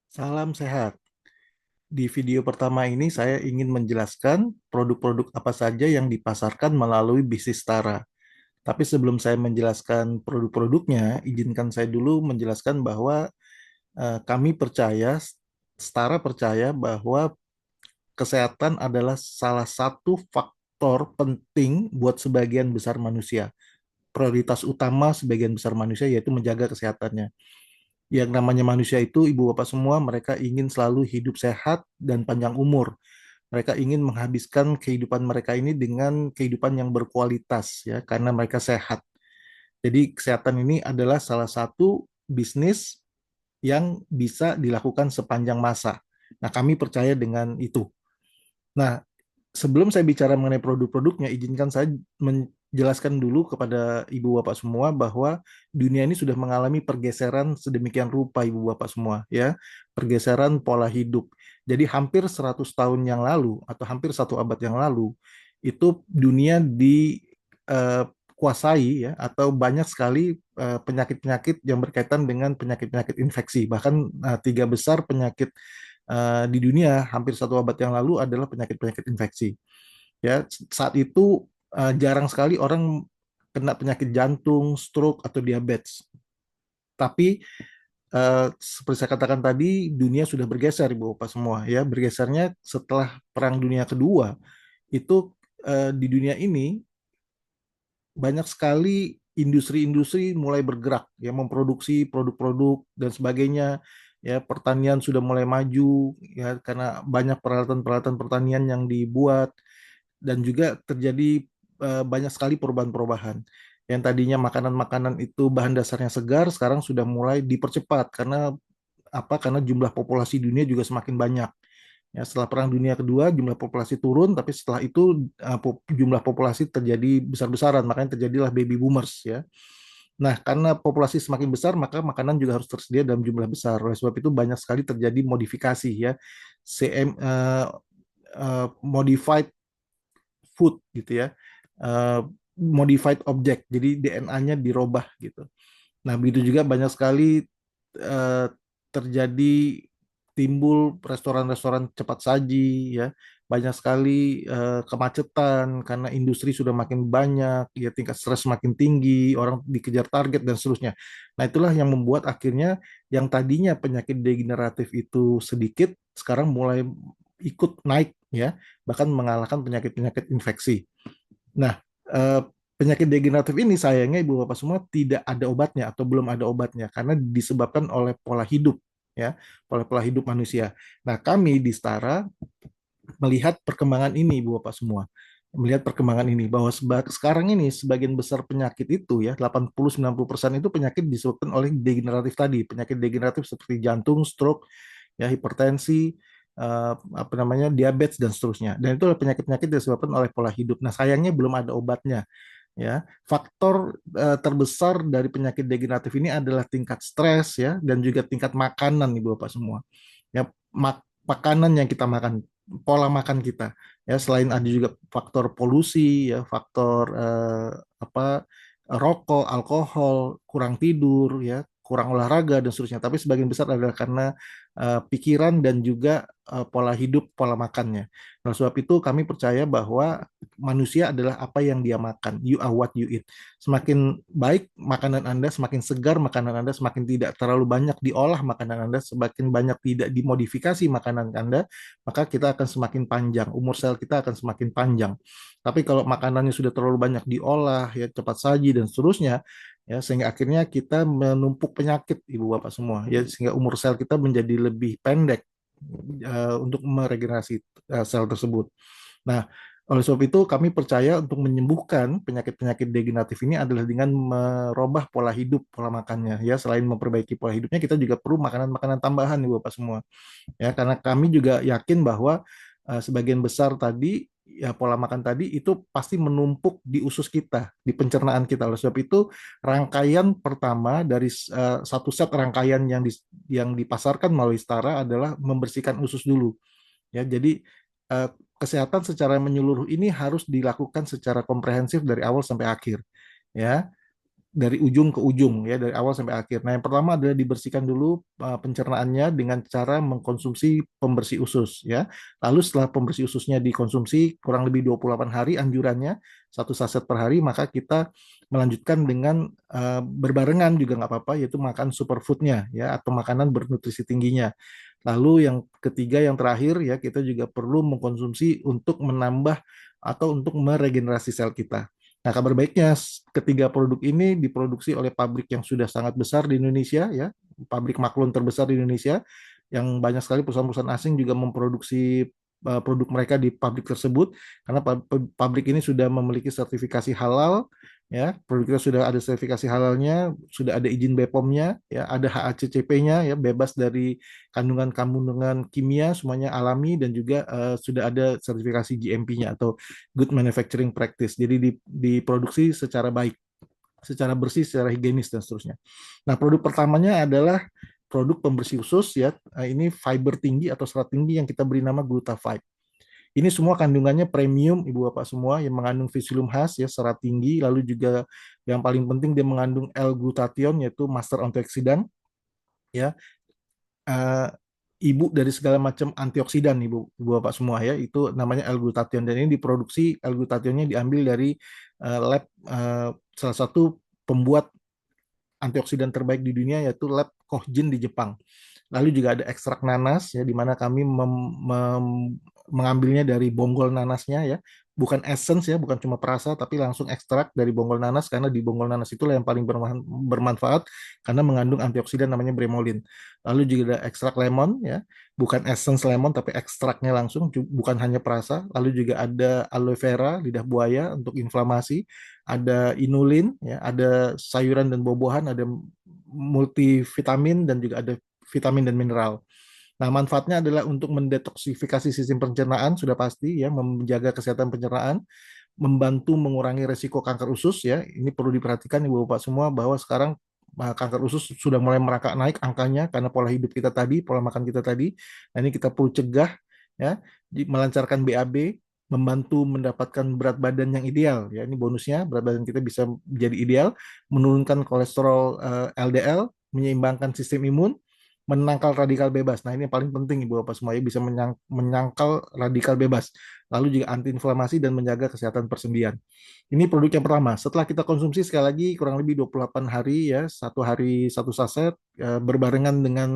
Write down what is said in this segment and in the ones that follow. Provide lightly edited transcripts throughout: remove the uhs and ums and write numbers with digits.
Salam sehat. Di video pertama ini saya ingin menjelaskan produk-produk apa saja yang dipasarkan melalui bisnis Tara. Tapi sebelum saya menjelaskan produk-produknya, izinkan saya dulu menjelaskan bahwa kami percaya, Tara percaya bahwa kesehatan adalah salah satu faktor penting buat sebagian besar manusia. Prioritas utama sebagian besar manusia yaitu menjaga kesehatannya. Yang namanya manusia itu, ibu bapak semua, mereka ingin selalu hidup sehat dan panjang umur. Mereka ingin menghabiskan kehidupan mereka ini dengan kehidupan yang berkualitas, ya, karena mereka sehat. Jadi kesehatan ini adalah salah satu bisnis yang bisa dilakukan sepanjang masa. Nah, kami percaya dengan itu. Nah, sebelum saya bicara mengenai produk-produknya, izinkan saya menjelaskan dulu kepada ibu bapak semua bahwa dunia ini sudah mengalami pergeseran sedemikian rupa, ibu bapak semua, ya, pergeseran pola hidup. Jadi hampir 100 tahun yang lalu atau hampir 1 abad yang lalu itu dunia dikuasai, ya, atau banyak sekali penyakit-penyakit yang berkaitan dengan penyakit-penyakit infeksi. Bahkan tiga besar penyakit di dunia hampir 1 abad yang lalu adalah penyakit-penyakit infeksi. Ya, saat itu jarang sekali orang kena penyakit jantung, stroke atau diabetes. Tapi seperti saya katakan tadi, dunia sudah bergeser, Ibu Bapak semua. Ya, bergesernya setelah Perang Dunia Kedua. Itu di dunia ini banyak sekali industri-industri mulai bergerak, ya, memproduksi produk-produk dan sebagainya. Ya, pertanian sudah mulai maju, ya, karena banyak peralatan-peralatan pertanian yang dibuat, dan juga terjadi banyak sekali perubahan-perubahan. Yang tadinya makanan-makanan itu bahan dasarnya segar, sekarang sudah mulai dipercepat karena apa? Karena jumlah populasi dunia juga semakin banyak. Ya, setelah Perang Dunia Kedua, jumlah populasi turun, tapi setelah itu jumlah populasi terjadi besar-besaran, makanya terjadilah baby boomers, ya. Nah, karena populasi semakin besar, maka makanan juga harus tersedia dalam jumlah besar. Oleh sebab itu banyak sekali terjadi modifikasi, ya, modified food, gitu ya, Eh, modified object, jadi DNA-nya dirubah gitu. Nah, begitu juga banyak sekali eh, terjadi, timbul restoran-restoran cepat saji, ya. Banyak sekali kemacetan karena industri sudah makin banyak, ya, tingkat stres makin tinggi, orang dikejar target dan seterusnya. Nah, itulah yang membuat akhirnya yang tadinya penyakit degeneratif itu sedikit, sekarang mulai ikut naik, ya, bahkan mengalahkan penyakit-penyakit infeksi. Nah, eh, penyakit degeneratif ini sayangnya ibu bapak semua tidak ada obatnya atau belum ada obatnya karena disebabkan oleh pola hidup, ya, pola-pola hidup manusia. Nah, kami di Setara melihat perkembangan ini ibu bapak semua, melihat perkembangan ini bahwa sekarang ini sebagian besar penyakit itu, ya, 80-90% itu penyakit disebabkan oleh degeneratif tadi, penyakit degeneratif seperti jantung, stroke, ya, hipertensi, apa namanya, diabetes dan seterusnya. Dan itu adalah penyakit-penyakit disebabkan oleh pola hidup. Nah, sayangnya belum ada obatnya, ya. Faktor terbesar dari penyakit degeneratif ini adalah tingkat stres, ya, dan juga tingkat makanan Ibu Bapak semua. Ya, makanan yang kita makan, pola makan kita. Ya, selain ada juga faktor polusi, ya, faktor apa, rokok, alkohol, kurang tidur, ya, kurang olahraga dan seterusnya. Tapi sebagian besar adalah karena pikiran dan juga pola hidup, pola makannya. Nah, sebab itu kami percaya bahwa manusia adalah apa yang dia makan. You are what you eat. Semakin baik makanan Anda, semakin segar makanan Anda, semakin tidak terlalu banyak diolah makanan Anda, semakin banyak tidak dimodifikasi makanan Anda, maka kita akan semakin panjang. Umur sel kita akan semakin panjang. Tapi kalau makanannya sudah terlalu banyak diolah, ya, cepat saji dan seterusnya, ya, sehingga akhirnya kita menumpuk penyakit, ibu bapak semua, ya, sehingga umur sel kita menjadi lebih pendek untuk meregenerasi sel tersebut. Nah, oleh sebab itu kami percaya untuk menyembuhkan penyakit-penyakit degeneratif ini adalah dengan merubah pola hidup, pola makannya, ya. Selain memperbaiki pola hidupnya, kita juga perlu makanan-makanan tambahan ibu bapak semua, ya, karena kami juga yakin bahwa sebagian besar tadi, ya, pola makan tadi itu pasti menumpuk di usus kita, di pencernaan kita. Oleh sebab itu rangkaian pertama dari satu set rangkaian yang dipasarkan melalui Setara adalah membersihkan usus dulu, ya. Jadi eh, kesehatan secara menyeluruh ini harus dilakukan secara komprehensif dari awal sampai akhir, ya. dari ujung ke ujung ya, dari awal sampai akhir. Nah, yang pertama adalah dibersihkan dulu pencernaannya dengan cara mengkonsumsi pembersih usus ya. Lalu setelah pembersih ususnya dikonsumsi kurang lebih 28 hari anjurannya satu saset per hari, maka kita melanjutkan dengan berbarengan juga nggak apa-apa, yaitu makan superfoodnya ya atau makanan bernutrisi tingginya. Lalu yang ketiga, yang terakhir ya, kita juga perlu mengkonsumsi untuk menambah atau untuk meregenerasi sel kita. Nah, kabar baiknya ketiga produk ini diproduksi oleh pabrik yang sudah sangat besar di Indonesia ya, pabrik maklun terbesar di Indonesia yang banyak sekali perusahaan-perusahaan asing juga memproduksi produk mereka di pabrik tersebut karena pabrik ini sudah memiliki sertifikasi halal ya, produk kita sudah ada sertifikasi halalnya, sudah ada izin BPOM-nya ya, ada HACCP-nya ya, bebas dari kandungan-kandungan kimia, semuanya alami dan juga sudah ada sertifikasi GMP-nya atau Good Manufacturing Practice. Jadi diproduksi secara baik, secara bersih, secara higienis dan seterusnya. Nah, produk pertamanya adalah produk pembersih usus ya. Ini fiber tinggi atau serat tinggi yang kita beri nama Glutathione. Ini semua kandungannya premium, Ibu Bapak semua, yang mengandung fisium khas ya, serat tinggi, lalu juga yang paling penting dia mengandung L-glutathione yaitu master antioksidan ya. Uh, Ibu dari segala macam antioksidan, Ibu Bapak semua ya, itu namanya L-glutathione dan ini diproduksi L-glutathionnya diambil dari lab salah satu pembuat antioksidan terbaik di dunia yaitu lab Kochjin di Jepang. Lalu juga ada ekstrak nanas ya, di mana kami mengambilnya dari bonggol nanasnya ya, bukan essence ya, bukan cuma perasa, tapi langsung ekstrak dari bonggol nanas karena di bonggol nanas itulah yang paling bermanfaat karena mengandung antioksidan namanya bremolin. Lalu juga ada ekstrak lemon ya, bukan essence lemon tapi ekstraknya langsung, bukan hanya perasa. Lalu juga ada aloe vera, lidah buaya untuk inflamasi, ada inulin ya, ada sayuran dan buah-buahan, ada multivitamin dan juga ada vitamin dan mineral. Nah, manfaatnya adalah untuk mendetoksifikasi sistem pencernaan, sudah pasti ya, menjaga kesehatan pencernaan, membantu mengurangi resiko kanker usus ya. Ini perlu diperhatikan Ibu Bapak semua bahwa sekarang kanker usus sudah mulai merangkak naik angkanya karena pola hidup kita tadi, pola makan kita tadi. Nah, ini kita perlu cegah ya, melancarkan BAB, membantu mendapatkan berat badan yang ideal ya. Ini bonusnya, berat badan kita bisa menjadi ideal, menurunkan kolesterol LDL, menyeimbangkan sistem imun, menangkal radikal bebas. Nah, ini yang paling penting Ibu Bapak semua ya, bisa menyangkal radikal bebas. Lalu juga antiinflamasi dan menjaga kesehatan persendian. Ini produk yang pertama. Setelah kita konsumsi sekali lagi kurang lebih 28 hari ya, satu hari satu saset berbarengan dengan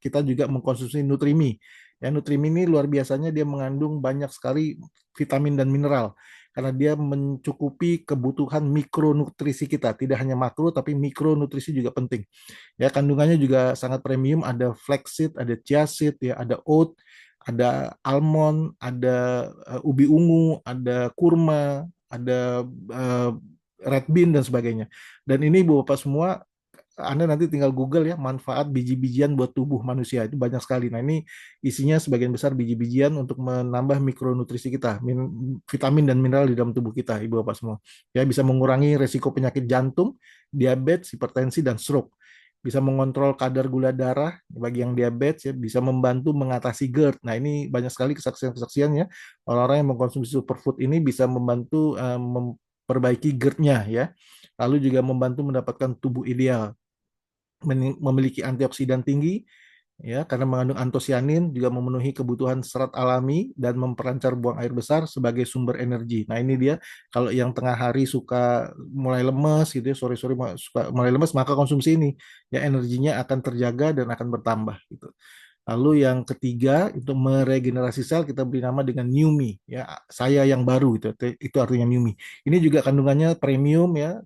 kita juga mengkonsumsi Nutrimi. Ya, Nutrimi ini luar biasanya dia mengandung banyak sekali vitamin dan mineral karena dia mencukupi kebutuhan mikronutrisi kita, tidak hanya makro tapi mikronutrisi juga penting. Ya, kandungannya juga sangat premium, ada flaxseed, ada chia seed ya, ada oat, ada almond, ada ubi ungu, ada kurma, ada uh, red bean dan sebagainya. Dan ini Ibu Bapak semua, Anda nanti tinggal Google ya, manfaat biji-bijian buat tubuh manusia itu banyak sekali. Nah, ini isinya sebagian besar biji-bijian untuk menambah mikronutrisi kita, vitamin dan mineral di dalam tubuh kita, Ibu Bapak semua. Ya, bisa mengurangi resiko penyakit jantung, diabetes, hipertensi dan stroke, bisa mengontrol kadar gula darah bagi yang diabetes ya, bisa membantu mengatasi GERD. Nah, ini banyak sekali kesaksian-kesaksian ya. Orang-orang yang mengkonsumsi superfood ini bisa membantu memperbaiki GERD-nya ya. Lalu juga membantu mendapatkan tubuh ideal, memiliki antioksidan tinggi ya karena mengandung antosianin, juga memenuhi kebutuhan serat alami dan memperlancar buang air besar sebagai sumber energi. Nah, ini dia kalau yang tengah hari suka mulai lemes gitu ya, sore-sore suka mulai lemes, maka konsumsi ini ya, energinya akan terjaga dan akan bertambah gitu. Lalu yang ketiga untuk meregenerasi sel kita beri nama dengan Newmi ya, saya yang baru itu artinya Newmi. Ini juga kandungannya premium ya,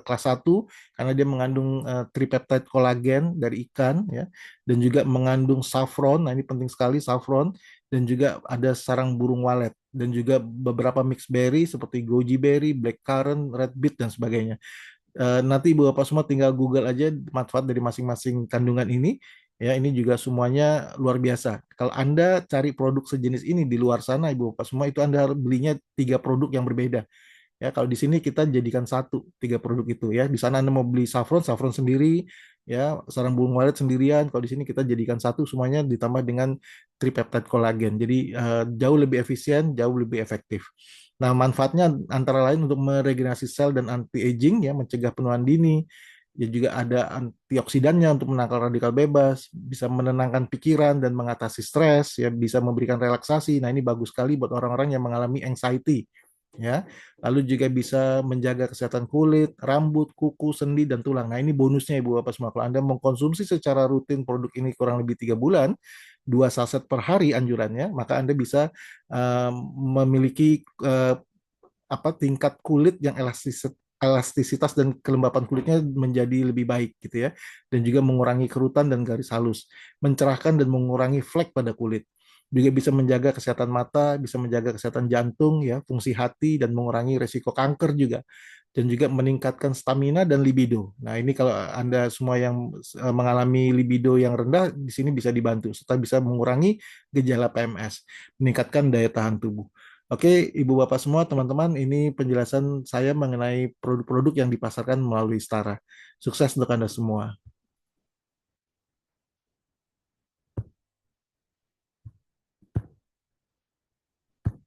kelas satu karena dia mengandung tripeptide kolagen dari ikan ya, dan juga mengandung saffron. Nah, ini penting sekali saffron, dan juga ada sarang burung walet dan juga beberapa mixed berry seperti goji berry, blackcurrant, red beet dan sebagainya. Nanti Ibu Bapak semua tinggal Google aja manfaat dari masing-masing kandungan ini. Ya, ini juga semuanya luar biasa. Kalau Anda cari produk sejenis ini di luar sana, Ibu Bapak semua, itu Anda belinya tiga produk yang berbeda. Ya, kalau di sini kita jadikan satu, tiga produk itu ya. Di sana Anda mau beli saffron, saffron sendiri, ya, sarang burung walet sendirian. Kalau di sini kita jadikan satu, semuanya ditambah dengan tripeptide kolagen. Jadi jauh lebih efisien, jauh lebih efektif. Nah, manfaatnya antara lain untuk meregenerasi sel dan anti-aging ya, mencegah penuaan dini. Ya juga ada antioksidannya untuk menangkal radikal bebas, bisa menenangkan pikiran dan mengatasi stres, ya bisa memberikan relaksasi. Nah, ini bagus sekali buat orang-orang yang mengalami anxiety ya. Lalu juga bisa menjaga kesehatan kulit, rambut, kuku, sendi dan tulang. Nah, ini bonusnya Ibu Bapak semua. Kalau Anda mengkonsumsi secara rutin produk ini kurang lebih 3 bulan, 2 saset per hari anjurannya, maka Anda bisa memiliki apa tingkat kulit yang elastisitas dan kelembapan kulitnya menjadi lebih baik gitu ya, dan juga mengurangi kerutan dan garis halus, mencerahkan dan mengurangi flek pada kulit, juga bisa menjaga kesehatan mata, bisa menjaga kesehatan jantung ya, fungsi hati, dan mengurangi resiko kanker juga, dan juga meningkatkan stamina dan libido. Nah, ini kalau Anda semua yang mengalami libido yang rendah di sini bisa dibantu, serta bisa mengurangi gejala PMS, meningkatkan daya tahan tubuh. Oke, Ibu Bapak semua, teman-teman, ini penjelasan saya mengenai produk-produk yang dipasarkan melalui Stara. Sukses untuk Anda semua.